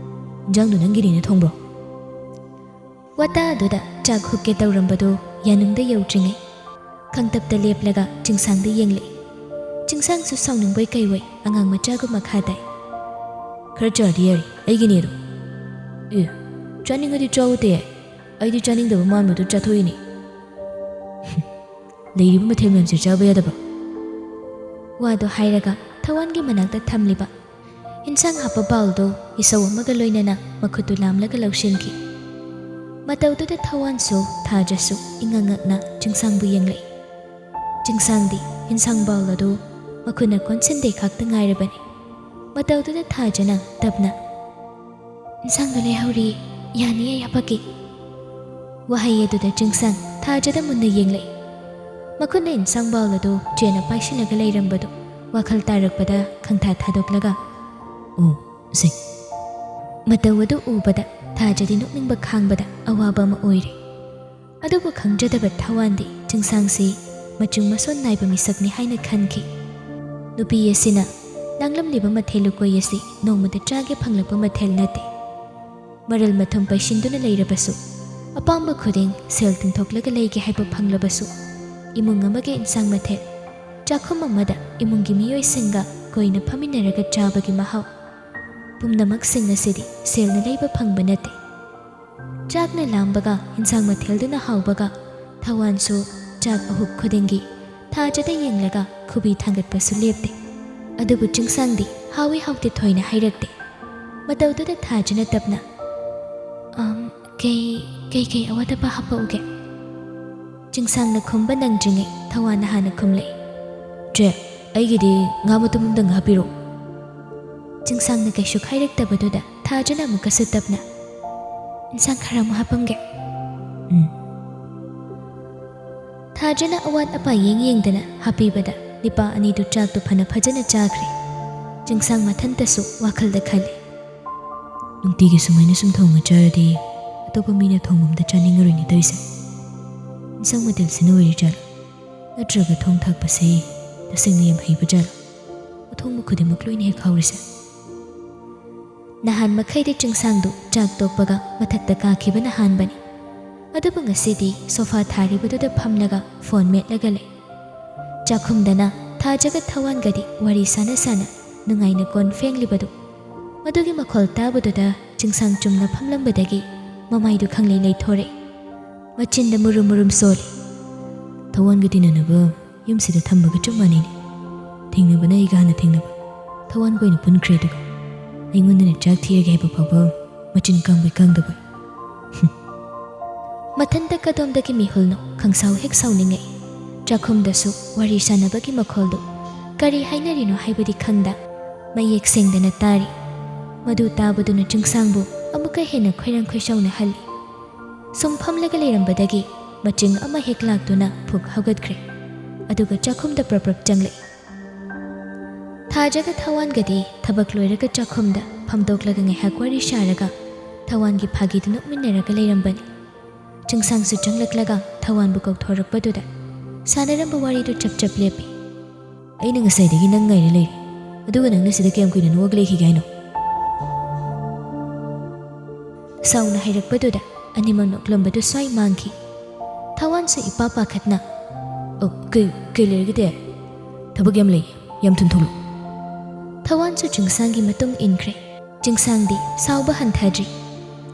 ꯏꯟꯖꯥꯡꯗꯨ ꯅꯪꯒꯤꯅꯤꯅ ꯊꯣꯡꯕ꯭ꯔꯣ? ꯋꯥꯇꯥ ꯑꯗꯨꯗ ꯆꯥꯛ ꯍꯨꯛꯀꯦ ꯇꯧꯔꯝꯕꯗꯨ ꯌꯥꯅꯨꯡꯗ ꯌꯧꯗ꯭ꯔꯤꯉꯩ ꯈꯪꯇꯞꯇ ꯂꯦꯞꯂꯒ ꯆꯤꯡꯁꯥꯡꯗ ꯌꯦꯡꯂꯛꯏ꯫ ꯆꯤꯡꯁꯥꯡꯁꯨ ꯁꯥꯎꯅꯤꯡꯕꯣꯏ ꯀꯩꯕꯣꯏ ꯑꯉꯥꯡ ꯃꯆꯥꯒꯨꯝ ꯃꯈꯥ ꯇꯥꯏ, ꯈꯔ ꯆꯥꯔꯗꯤ ꯌꯥꯔꯤ, ꯑꯩꯒꯤꯅꯤ ꯑꯗꯣ꯫ ꯑꯦ, ꯆꯥꯅꯤꯡꯉꯗꯤ ꯆꯥꯎꯇ ꯌꯥꯏ, ꯑꯩꯗꯤ ꯆꯥꯅꯤꯡꯗꯕ ꯃꯥꯟꯕꯗꯨ ꯆꯥꯊꯣꯛꯏꯅꯤ꯫ ꯂꯩꯔꯤꯕ ꯃꯊꯦꯜ ꯃꯌꯥꯝꯁꯦ ꯆꯥꯕ ꯌꯥꯗꯕ꯭ꯔꯣ? ꯋꯥꯗꯨ ꯍꯥꯏꯔꯒ ꯊꯋꯥꯟꯒꯤ ꯃꯅꯥꯛꯇ ꯊꯝꯂꯤꯕ ꯏꯟꯁꯥꯡ ꯍꯥꯞꯄ ꯕꯥꯎꯜꯗꯨ ꯏꯁꯧ ꯑꯃꯒ ꯂꯣꯏꯅꯅ ꯃꯈꯨꯠꯇꯨ ꯂꯥꯝꯂꯒ ꯂꯧꯁꯤꯟꯈꯤ꯫ ꯃꯇꯧꯗꯨꯗ ꯊꯋꯥꯟꯁꯨ ꯊꯥꯖꯁꯨ ꯏꯪꯉꯪꯉꯛꯅ ꯆꯤꯡꯁꯥꯡꯕꯨ ꯌꯦꯡꯂꯛꯏ꯫ ꯆꯤꯡꯁꯥꯡꯗꯤ ꯏꯟꯁꯥꯡ ꯕꯥꯎꯜ ꯑꯗꯨ ꯃꯈꯨꯠꯅ ꯀꯣꯟꯁꯤꯟꯗꯦ ꯈꯛꯇ ꯉꯥꯏꯔꯕꯅꯤ꯫ ꯃꯇꯧꯗꯨꯗ ꯊꯥꯖꯅ ꯇꯞꯅ, ꯏꯟꯁꯥꯡꯗꯨ ꯂꯩꯍꯧꯔꯤ, ꯌꯥꯅꯤ ꯑꯩ ꯍꯥꯄꯛꯀꯦ꯫ ꯋꯥꯍꯩ ꯑꯗꯨꯗ ꯆꯤꯡꯁꯥꯡ ꯊꯥꯖꯗ ꯃꯨꯟꯅ ꯌꯦꯡꯂꯛꯏ꯫ ꯃꯈꯨꯠꯅ ꯏꯟꯁꯥꯡ ꯕꯥꯎꯜ ꯑꯗꯨ ꯆꯦꯅ ꯄꯥꯏꯁꯤꯜꯂꯒ ꯂꯩꯔꯝꯕꯗꯨ ꯋꯥꯈꯜ ꯇꯥꯔꯛꯄꯗ ꯈꯪꯊꯥ ꯊꯥꯗꯣꯛꯂꯒ, ꯑꯣ, ꯁꯦ꯫ ꯃꯇꯧ ꯑꯗꯨ ꯎꯕꯗ ꯊꯥꯖꯗꯤ ꯅꯣꯛꯅꯤꯡꯕ ꯈꯥꯡꯕꯗ ꯑꯋꯥꯕ ꯑꯃ ꯑꯣꯏꯔꯦ꯫ ꯑꯗꯨꯕꯨ ꯈꯪꯖꯗꯕ ꯊꯋꯥꯟꯗꯤ ꯆꯤꯡꯁꯥꯡꯁꯤ ꯃꯆꯨꯡ ꯃꯁꯣꯟ ꯅꯥꯏꯕ ꯃꯤꯁꯛꯅꯤ ꯍꯥꯏꯅ ꯈꯟꯈꯤ꯫ ꯅꯨꯄꯤ ꯑꯁꯤꯅ ꯂꯥꯡꯂꯝꯂꯤꯕ ꯃꯊꯦꯜ ꯂꯨꯀꯣꯏ ꯑꯁꯤ ꯅꯣꯡꯃꯗ ꯆꯥꯒꯦ ꯐꯪꯂꯛꯄ ꯃꯊꯦꯜ ꯅꯠꯇꯦ꯫ ꯃꯔꯜ ꯃꯊꯨꯝ ꯄꯩꯁꯤꯟꯗꯨꯅ ꯂꯩꯔꯕꯁꯨ, ꯑꯄꯥꯝꯕ ꯈꯨꯗꯤꯡ ꯁꯦꯜ ꯇꯤꯡꯊꯣꯛꯂꯒ ꯂꯩꯒꯦ ꯍꯥꯏꯕ ꯐꯪꯂꯕꯁꯨ, ꯏꯃꯨꯡ ꯑꯃꯒꯤ ꯏꯟꯁꯥꯡ ꯃꯊꯦꯜ ꯆꯥꯛꯈꯨꯝ ꯑꯃꯗ ꯏꯃꯨꯡꯒꯤ ꯃꯤꯑꯣꯏꯁꯤꯡꯒ ꯀꯣꯏꯅ ꯐꯝꯃꯤꯟꯅꯔꯒ ꯆꯥꯕꯒꯤ ꯃꯍꯥꯎ ꯄꯨꯝꯅꯃꯛꯁꯤꯡ ꯑꯁꯤꯗꯤ ꯁꯦꯜꯅ ꯂꯩꯕ ꯐꯪꯕ ꯅꯠꯇꯦ꯫ ꯆꯥꯛꯅ ꯂꯥꯝꯕꯒ ꯏꯟꯁꯥꯡ ꯃꯊꯦꯜꯗꯨꯅ ꯍꯥꯎꯕꯒ ꯊꯋꯥꯟꯁꯨ ꯆꯥꯛ ꯑꯍꯨꯛ ꯈꯨꯗꯤꯡꯒꯤ ꯊꯥꯖꯗ ꯌꯦꯡꯂꯒ ꯈꯨꯕꯤ ꯊꯥꯡꯒꯠꯄꯁꯨ ꯂꯦꯞꯇꯦ꯫ ꯑꯗꯨꯕꯨ ꯆꯤꯡꯁꯥꯡꯗꯤ ꯍꯥꯎꯏ ꯍꯥꯎꯇꯦ ꯊꯣꯏꯅ ꯍꯥꯏꯔꯛꯇꯦ꯫ ꯃꯇꯧꯗꯨꯗ ꯊꯥꯖꯅ ꯇꯞꯅ, ꯀꯩ ꯑꯋꯥꯠ ꯑꯄꯥ ꯍꯥꯞꯄꯛꯎꯒꯦ? ꯆꯤꯡꯁꯥꯡꯅ ꯈꯨꯝꯕ ꯅꯪꯗ꯭ꯔꯤꯉꯩ ꯊꯋꯥꯟꯅ ꯍꯥꯟꯅ ꯈꯨꯝꯂꯛꯏ, ꯆꯦ, ꯑꯩꯒꯤꯗꯤ ꯉꯥ ꯃꯇꯨꯝ ꯑꯃꯇꯪ ꯍꯥꯞꯄꯤꯔꯣ꯫ ꯆꯤꯡꯁꯥꯡꯅ ꯀꯩꯁꯨ ꯈꯥꯏꯔꯛꯇꯕꯗꯨꯗ ꯊꯥꯖꯅ ꯑꯃꯨꯛꯀꯁꯨ ꯇꯞꯅ, ꯏꯟꯁꯥꯡ ꯈꯔ ꯑꯃꯨꯛ ꯍꯥꯞꯄꯝꯒꯦ꯫ ꯊꯥꯖꯅ ꯑꯋꯥꯠ ꯑꯄꯥ ꯌꯦꯡꯗꯅ ꯍꯥꯞꯄꯤꯕꯗ ꯅꯤꯄꯥ ꯑꯅꯤꯗꯨ ꯆꯥꯛꯇꯨ ꯐꯖꯅ ꯆꯥꯈ꯭ꯔꯦ꯫ ꯆꯤꯡꯁꯥꯡ ꯃꯊꯟꯇꯁꯨ ꯋꯥꯈꯜꯗ ꯈꯜꯂꯤ, ꯅꯨꯡꯇꯤꯒꯤ ꯁꯨꯃꯥꯏꯅ ꯁꯨꯝ ꯊꯣꯡꯉ ꯆꯥꯔꯗꯤ ꯑꯇꯣꯞꯄ ꯃꯤꯅ ꯊꯣꯡꯕ ꯑꯝꯇ ꯆꯥꯅꯤꯡꯉꯔꯣꯏꯅꯦ ꯇꯧꯔꯤꯁꯦ꯫ ꯏꯟꯁꯥꯡ ꯃꯊꯦꯜꯁꯤꯅ ꯑꯣꯏꯔꯤ ꯖꯥꯠꯂꯣ, ꯅꯠꯇ꯭ꯔꯒ ꯊꯣꯡ ꯊꯥꯛꯄꯁꯦ ꯇꯁꯦꯡꯅ ꯌꯥꯝ ꯍꯩꯕ ꯖꯥꯠꯂꯣ, ꯑꯊꯣꯡꯕ ꯈꯨꯗꯤꯡꯃꯛ ꯂꯣꯏꯅ ꯍꯦꯛ ꯍꯥꯎꯔꯤꯁꯦ꯫ ꯅꯍꯥꯟ ꯃꯈꯩꯗꯤ ꯆꯤꯡꯁꯥꯡꯗꯨ ꯆꯥꯛ ꯇꯣꯛꯄꯒ ꯃꯊꯛꯇ ꯀꯥꯈꯤꯕꯅ ꯍꯥꯟꯕꯅꯤ꯫ ꯑꯗꯨꯕꯨ ꯉꯁꯤꯗꯤ ꯁꯣꯐꯥ ꯊꯥꯔꯤꯕꯗꯨꯗ ꯐꯝꯂꯒ ꯐꯣꯟ ꯃꯦꯠꯂꯒ ꯂꯩ꯫ ꯆꯥꯛꯈꯨꯝꯗꯅ ꯊꯥꯖꯒ ꯊꯋꯥꯟꯒꯗꯤ ꯋꯥꯔꯤ ꯁꯥꯅ ꯅꯨꯡꯉꯥꯏꯅ ꯀꯣꯟ ꯐꯦꯡꯂꯤꯕꯗꯨ, ꯃꯗꯨꯒꯤ ꯃꯈꯣꯜ ꯇꯥꯕꯗꯨꯗ ꯆꯤꯡꯁꯥꯡ ꯆꯨꯝꯅ ꯐꯝꯂꯝꯕꯗꯒꯤ ꯃꯃꯥꯏꯗꯨ ꯈꯪꯂꯩ ꯂꯩꯊꯣꯔꯛꯏ꯫ ꯃꯆꯤꯟꯗ ꯃꯨꯔꯨꯝ ꯃꯨꯔꯨꯝ ꯁꯣꯜꯂꯤ꯫ ꯊꯋꯥꯟꯒ ꯇꯤꯟꯅꯅꯕ ꯌꯨꯝꯁꯤꯗ ꯊꯝꯕꯒ ꯆꯞ ꯃꯥꯟꯅꯩꯅꯦ. ꯊꯦꯡꯅꯕꯅ ꯑꯩꯒ ꯍꯥꯟꯅ ꯊꯦꯡꯅꯕ. ꯊꯋꯥꯟꯒ ꯑꯣꯏꯅ ꯄꯨꯟꯈ꯭ꯔꯦ ꯑꯗꯨꯒ ꯑꯩꯉꯣꯟꯗꯅ ꯆꯥꯛ ꯊꯤꯔꯒꯦ ꯍꯥꯏꯕ ꯐꯥꯎꯕ ꯃꯆꯤꯟ ꯀꯥꯡꯕꯩ ꯀꯥꯡꯗꯕ. ꯃꯊꯟꯇ ꯀꯗꯣꯝꯗꯒꯤ ꯃꯤꯍꯨꯜꯅꯣ ꯈꯪꯁꯥꯎ ꯍꯦꯛ ꯁꯥꯎꯅꯤꯡꯉꯛꯏ. ꯆꯥꯛꯈꯨꯝꯗꯁꯨ ꯋꯥꯔꯤ ꯁꯥꯟꯅꯕꯒꯤ ꯃꯈꯣꯜꯗꯨ ꯀꯔꯤ ꯍꯥꯏꯅꯔꯤꯅꯣ ꯍꯥꯏꯕꯗꯤ ꯈꯪꯗ ꯃꯌꯦꯛ ꯁꯦꯡꯗꯅ ꯇꯥꯔꯤ. ꯃꯗꯨ ꯇꯥꯕꯗꯨꯅ ꯆꯤꯡꯁꯥꯡꯕꯨ ꯑꯃꯨꯛꯀ ꯍꯦꯟꯅ ꯈꯣꯏꯔꯥꯡ ꯈꯣꯏꯁꯥꯎꯅꯍꯜꯂꯤ. ꯁꯨꯝ ꯐꯝꯂꯒ ꯂꯩꯔꯝꯕꯗꯒꯤ ꯃꯆꯤꯡ ꯑꯃ ꯍꯦꯛ ꯂꯥꯛꯇꯨꯅ ꯐꯨꯛ ꯍꯧꯒꯠꯈ꯭ꯔꯦ. ꯑꯗꯨꯒ ꯆꯥꯛꯈꯨꯝꯗ ꯄ꯭ꯔꯞ ꯆꯪꯂꯛꯏ. ꯊꯥꯖꯒ ꯊꯋꯥꯟꯒꯗꯤ ꯊꯕꯛ ꯂꯣꯏꯔꯒ ꯆꯥꯛꯈꯨꯝꯗ ꯐꯝꯗꯣꯛꯂꯒ ꯉꯥꯏꯍꯥꯛ ꯋꯥꯔꯤ ꯁꯥꯔꯒ ꯊꯋꯥꯟꯒꯤ ꯐꯥꯒꯤꯗꯨ ꯅꯣꯛꯃꯤꯟꯅꯔꯒ ꯂꯩꯔꯝꯕꯅꯤ. ꯆꯤꯡꯁꯥꯡꯁꯨ ꯆꯪꯂꯛꯂꯒ ꯊꯋꯥꯟꯕꯨ ꯀꯧꯊꯣꯔꯛꯄꯗꯨꯗ ꯁꯥꯟꯅꯔꯝꯕ ꯋꯥꯔꯤꯗꯨ ꯆꯞ ꯆꯞ ꯂꯦꯞꯄꯤ. ꯑꯩꯅ ꯉꯁꯥꯏꯗꯒꯤ ꯅꯪ ꯉꯥꯏꯔ ꯂꯩꯔꯤ. ꯑꯗꯨꯒ ꯅꯪꯅ ꯁꯤꯗ ꯀꯌꯥꯝ ꯀꯨꯏꯅ ꯅꯣꯛꯑꯒ ꯂꯩꯈꯤꯒꯦ ꯍꯥꯏꯅꯣ? ꯁꯥꯎꯅ ꯍꯥꯏꯔꯛꯄꯗꯨꯗ ꯑꯅꯤꯃꯛ ꯅꯣꯛꯂꯝꯕꯗꯨ ꯁ꯭ꯋꯥꯏ ꯃꯥꯡꯈꯤ. ꯊꯋꯥꯟꯁꯨ ꯏꯄꯥ ꯄꯥꯈꯠꯅ ꯀꯩ ꯂꯩꯔꯒꯦ? ꯊꯕꯛ ꯌꯥꯝ ꯂꯩ, ꯌꯥꯝ ꯊꯨꯅ ꯊꯣꯛꯂꯛꯑꯣ. ꯊꯋꯥꯟꯁꯨ ꯆꯤꯡꯁꯥꯡꯒꯤ ꯃꯇꯨꯡ ꯏꯟꯈ꯭ꯔꯦ. ꯆꯤꯡꯁꯥꯡꯗꯤ ꯁꯥꯎꯕ ꯍꯟꯊꯗ꯭ꯔꯤ.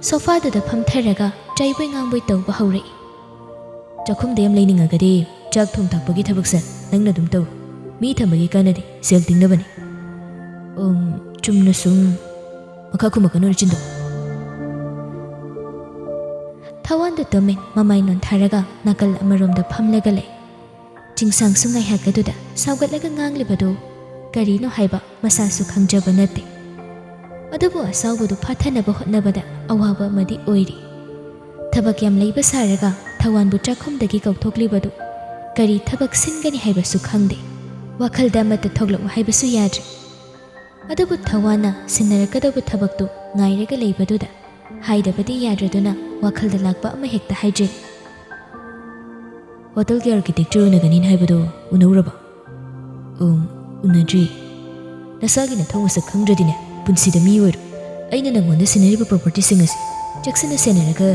ꯁꯣꯐꯥꯗꯨꯗ ꯐꯝꯊꯔꯒ ꯆꯩꯕꯣꯏ ꯉꯥꯡꯕꯣꯏ ꯇꯧꯕ ꯍꯧꯔꯛꯏ. ꯆꯥꯛꯈꯨꯝꯗ ꯌꯥꯝ ꯂꯩꯅꯤꯡꯉꯒꯗꯤ ꯆꯥꯛ ꯊꯣꯡ ꯊꯥꯛꯄꯒꯤ ꯊꯕꯛꯁꯦ ꯅꯪꯅ ꯑꯗꯨꯝ ꯇꯧ. ꯃꯤ ꯊꯝꯕꯒꯤ ꯀꯥꯟꯅꯗꯦ, ꯁꯦꯜ ꯇꯤꯡꯅꯕꯅꯤ. ꯆꯨꯝꯅ ꯁꯨꯝ ꯃꯈꯥ ꯈꯨꯝꯃꯛꯀꯅꯨ ꯅꯆꯤꯟꯗꯣ. ꯊꯋꯥꯟꯗꯨ ꯇꯨꯃꯤꯟ ꯃꯃꯥꯏ ꯅꯣꯟꯊꯔꯒ ꯅꯥꯀꯜ ꯑꯃꯔꯣꯝꯗ ꯐꯝꯂꯒ ꯂꯩ. ꯆꯤꯡꯁꯥꯡꯁꯨ ꯉꯥꯏꯍꯥꯛ ꯑꯗꯨꯗ ꯁꯥꯎꯒꯠꯂꯒ ꯉꯥꯡꯂꯤꯕꯗꯨ ꯀꯔꯤꯅꯣ ꯍꯥꯏꯕ ꯃꯁꯥꯁꯨ ꯈꯪꯖꯕ ꯅꯠꯇꯦ. ꯑꯗꯨꯕꯨ ꯑꯁꯥꯎꯕꯗꯨ ꯐꯥꯊꯅꯕ ꯍꯣꯠꯅꯕꯗ ꯑꯋꯥꯕ ꯑꯃꯗꯤ ꯑꯣꯏꯔꯤ. ꯊꯕꯛ ꯌꯥꯝ ꯂꯩꯕ ꯁꯥꯔꯒ ꯊꯋꯥꯟꯕꯨ ꯆꯥꯛꯈꯨꯝꯗꯒꯤ ꯀꯧꯊꯣꯛꯂꯤꯕꯗꯨ ꯀꯔꯤ ꯊꯕꯛ ꯁꯤꯟꯒꯅꯤ ꯍꯥꯏꯕꯁꯨ ꯈꯪꯗꯦ. ꯋꯥꯈꯜꯗ ꯑꯃꯠꯇ ꯊꯣꯛꯂꯛꯎ ꯍꯥꯏꯕꯁꯨ ꯌꯥꯗ꯭ꯔꯦ. ꯑꯗꯨꯕꯨ ꯊꯋꯥꯟꯅ ꯁꯤꯟꯅꯔꯛꯀꯗꯧꯕ ꯊꯕꯛꯇꯨ ꯉꯥꯏꯔꯒ ꯂꯩꯕꯗꯨꯗ ꯍꯥꯏꯗꯕꯗꯤ ꯌꯥꯗ꯭ꯔꯗꯨꯅ ꯋꯥꯈꯜꯗ ꯂꯥꯛꯄ ꯑꯃ ꯍꯦꯛꯇ ꯍꯥꯏꯖꯩ. ꯍꯣꯇꯦꯜꯒꯤ ꯑꯥꯔꯀꯤꯇꯦꯛꯆꯔ ꯎꯅꯒꯅꯤꯅ ꯍꯥꯏꯕꯗꯣ ꯎꯅꯧꯔꯕ? ꯎꯅꯗ꯭ꯔꯤ. ꯅꯁꯥꯒꯤ ꯅꯊꯧ ꯃꯁꯛ ꯈꯪꯗ꯭ꯔꯗꯤꯅꯦ ꯄꯨꯟꯁꯤꯗ ꯃꯤ ꯑꯣꯏꯔꯣ. ꯑꯩꯅ ꯅꯪꯉꯣꯟꯗ ꯁꯤꯟꯅꯔꯤꯕ ꯄ꯭ꯔꯣꯄꯔꯇꯤꯁꯤꯡ ꯑꯁꯤ ꯆꯦꯛꯁꯤꯟꯅ ꯁꯦꯟꯅꯔꯒ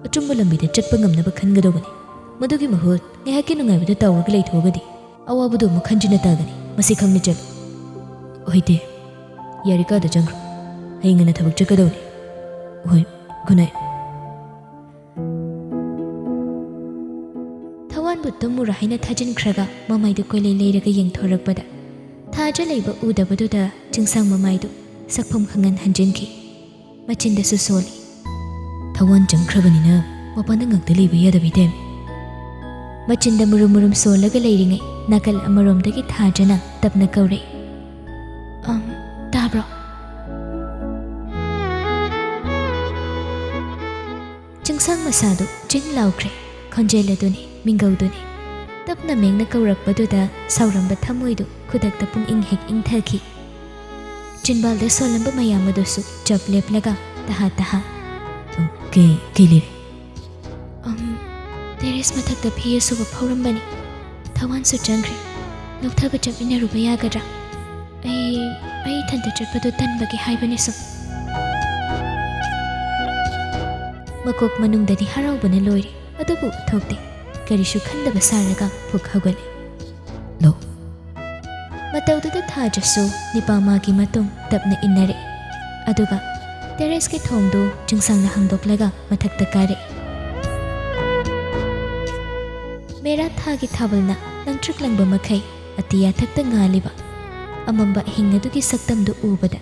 ꯑꯆꯨꯝꯕ ꯂꯝꯕꯤꯗ ꯆꯠꯄ ꯉꯝꯅꯕ ꯈꯟꯒꯗꯧꯕꯅꯤ. ꯃꯗꯨꯒꯤ ꯃꯍꯨꯠ ꯉꯥꯏꯍꯥꯛꯀꯤ ꯅꯨꯡꯉꯥꯏꯕꯗ ꯇꯧꯔꯒ ꯂꯩꯊꯣꯛꯑꯒꯗꯤ ꯑꯋꯥꯕꯗꯨ ꯑꯃꯨꯛ ꯈꯟꯖꯤꯟꯅ ꯇꯥꯒꯅꯤ. ꯃꯁꯤ ꯈꯪꯅ ꯆꯠꯂꯨ. ꯍꯣꯏꯇꯦ, ꯌꯥꯔꯤ ꯀꯥꯗ ꯆꯪꯈ꯭ꯔꯣ. ꯍꯌꯦꯡ ꯉꯟꯅ ꯊꯕꯛ ꯆꯠꯀꯗꯧꯅꯤ. ꯍꯣꯏ, ꯒꯨꯗ ꯅꯥꯏꯠ. ꯊꯋꯥꯟꯕꯨ ꯇꯨꯝꯃꯨꯔ ꯍꯥꯏꯅ ꯊꯥꯖꯤꯟꯈ꯭ꯔꯒ ꯃꯃꯥꯏꯗꯨ ꯀꯣꯏꯂꯩ ꯂꯩꯔꯒ ꯌꯦꯡꯊꯣꯔꯛꯄꯗ ꯊꯥꯖ ꯂꯩꯕ ꯎꯗꯕꯗꯨꯗ ꯆꯤꯡꯁꯥꯡ ꯃꯃꯥꯏꯗꯨ ꯁꯛꯐꯝ ꯈꯪꯍꯟ ꯍꯟꯖꯤꯟꯈꯤ. ꯃꯆꯤꯟꯗꯁꯨ ꯁꯣꯜꯂꯤ. ꯊꯋꯥꯟ ꯆꯪꯈ꯭ꯔꯕꯅꯤꯅ ꯃꯄꯥꯟꯗ ꯉꯥꯛꯇ ꯂꯩꯕ ꯌꯥꯗꯕꯩ ꯇꯥꯏꯞ. ꯃꯆꯤꯟꯗ ꯃꯨꯔꯨꯝ ꯃꯨꯔꯨꯝ ꯁꯣꯜꯂꯒ ꯂꯩꯔꯤꯉꯩ ꯅꯥꯀꯜ ꯑꯃꯔꯣꯝꯗꯒꯤ ꯊꯥꯖꯅ ꯇꯞꯅ ꯀꯧꯔꯛꯏ. ꯇꯥꯕ꯭ꯔꯣ? ꯆꯤꯡꯁꯥꯡ ꯃꯁꯥꯗꯨ ꯆꯤꯡ ꯂꯥꯎꯈ꯭ꯔꯦ. ꯈꯣꯟꯖꯦꯜ ꯑꯗꯨꯅꯤ, ꯃꯤꯡꯒꯧꯗꯨꯅꯤ. ꯇꯞꯅ ꯃꯦꯡꯅ ꯀꯧꯔꯛꯄꯗꯨꯗ ꯁꯥꯎꯔꯝꯕ ꯊꯃꯣꯏꯗꯨ ꯈꯨꯗꯛꯇ ꯄꯨꯡꯏꯪ ꯍꯦꯛ ꯏꯪꯊꯈꯤ. ꯆꯤꯟꯕꯥꯜꯗ ꯁꯣꯜꯂꯝꯕ ꯃꯌꯥꯝ ꯑꯗꯨꯁꯨ ꯆꯞ ꯂꯦꯞꯂꯒ ꯇꯍꯥ ꯇꯍꯥ. ꯀꯩ ꯂꯩꯔꯦ? ꯇꯦꯔꯦꯁ ꯃꯊꯛꯇ ꯐꯤ ꯑꯁꯨꯕ ꯐꯧꯔꯝꯕꯅꯤ. ꯊꯋꯥꯟꯁꯨ ꯆꯪꯈ꯭ꯔꯦ. ꯂꯧꯊꯕ ꯆꯠꯃꯤꯟꯅꯔꯨꯕ ꯌꯥꯒꯗ꯭ꯔꯥ? ꯑꯩ ꯏꯊꯟꯇ ꯆꯠꯄꯗꯨ ꯇꯟꯕꯒꯤ ꯍꯥꯏꯕꯅꯤ ꯁꯨꯝ. ꯃꯀꯣꯛ ꯃꯅꯨꯡꯗꯗꯤ ꯍꯔꯥꯎꯕꯅ ꯂꯣꯏꯔꯦ. ꯑꯗꯨꯕꯨ ꯊꯣꯛꯇꯦ. ꯀꯔꯤꯁꯨ ꯈꯟꯗꯕ ꯁꯥꯔꯒ ꯐꯨꯛ ꯍꯧꯒꯠꯂꯦ. ꯂꯧ. ꯃꯇꯧꯗꯨꯗ ꯊꯥꯖꯁꯨ ꯅꯤꯄꯥꯃꯥꯒꯤ ꯃꯇꯨꯡ ꯇꯞꯅ ꯏꯟꯅꯔꯛꯏ. ꯑꯗꯨꯒ ꯇꯦꯔꯦꯁꯀꯤ ꯊꯣꯡꯗꯨ ꯆꯤꯡꯁꯥꯡꯅ ꯍꯥꯡꯗꯣꯛꯂꯒ ꯃꯊꯛꯇ ꯀꯥꯔꯛꯏ. ꯃꯦꯔꯥ ꯊꯥꯒꯤ ꯊꯥꯕꯜꯅ ꯂꯪꯇ꯭ꯔꯤꯛ ꯂꯪꯕ ꯃꯈꯩ ꯑꯇꯤꯌꯥꯊꯛꯇ ꯉꯥꯜꯂꯤꯕ ꯑꯃꯝꯕ ꯑꯍꯤꯡ ꯑꯗꯨꯒꯤ ꯁꯛꯇꯝꯗꯨ ꯎꯕꯗ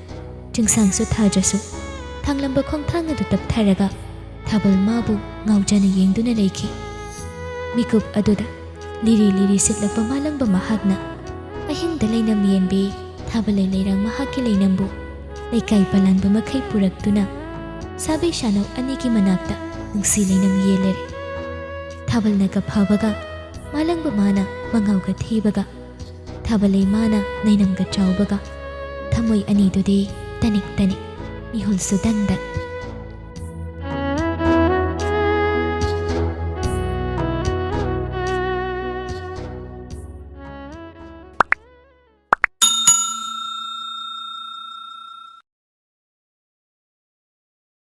ꯆꯤꯡꯁꯥꯡꯁꯨ ꯊꯥꯖꯁꯨ ꯊꯥꯡꯂꯝꯕ ꯈꯣꯡꯊꯥꯡ ꯑꯗꯨ ꯇꯞꯊꯔꯒ ꯊꯥꯕꯜ ꯃꯥꯕꯨ ꯉꯥꯎꯖꯅ ꯌꯦꯡꯗꯨꯅ ꯂꯩꯈꯤ. ꯃꯤꯀꯨꯞ ꯑꯗꯨꯗ ꯂꯤꯔꯤ ꯂꯤꯔꯤ ꯁꯤꯠꯂꯛꯄ ꯃꯥꯂꯪꯕ ꯃꯍꯥꯛꯅ ꯑꯍꯤꯡꯗ ꯂꯩꯅꯝ ꯌꯦꯟꯕꯤ ꯊꯥꯕꯜꯂꯩ ꯂꯩꯔꯥꯡ ꯃꯍꯥꯛꯀꯤ ꯂꯩꯅꯝꯕꯨ ꯂꯩꯀꯥꯏ ꯄꯂꯥꯟꯕ ꯃꯈꯩ ꯄꯨꯔꯛꯇꯨꯅ ꯁꯥꯕꯩ ꯁꯥꯅꯧ ꯑꯅꯤꯒꯤ ꯃꯅꯥꯛꯇ ꯅꯨꯡꯁꯤ ꯂꯩꯅꯝ ꯌꯦꯜꯂꯔꯦ. ꯊꯥꯕꯜꯅꯒ ꯐꯕꯒ ꯃꯥꯂꯪꯕ ꯃꯥꯅ ꯃꯉꯥꯎꯒ ꯊꯤꯕꯒ ꯊꯥꯕꯜꯂꯩ ꯃꯥꯅ ꯅꯩꯅꯝꯒ ꯆꯥꯎꯕꯒ ꯊꯃꯣꯏ ꯑꯅꯤꯗꯨꯗꯤ ꯇꯅꯤꯛ ꯇꯅꯤꯛ ꯃꯤꯍꯨꯜꯁꯨ ꯗꯪ ꯗꯪ.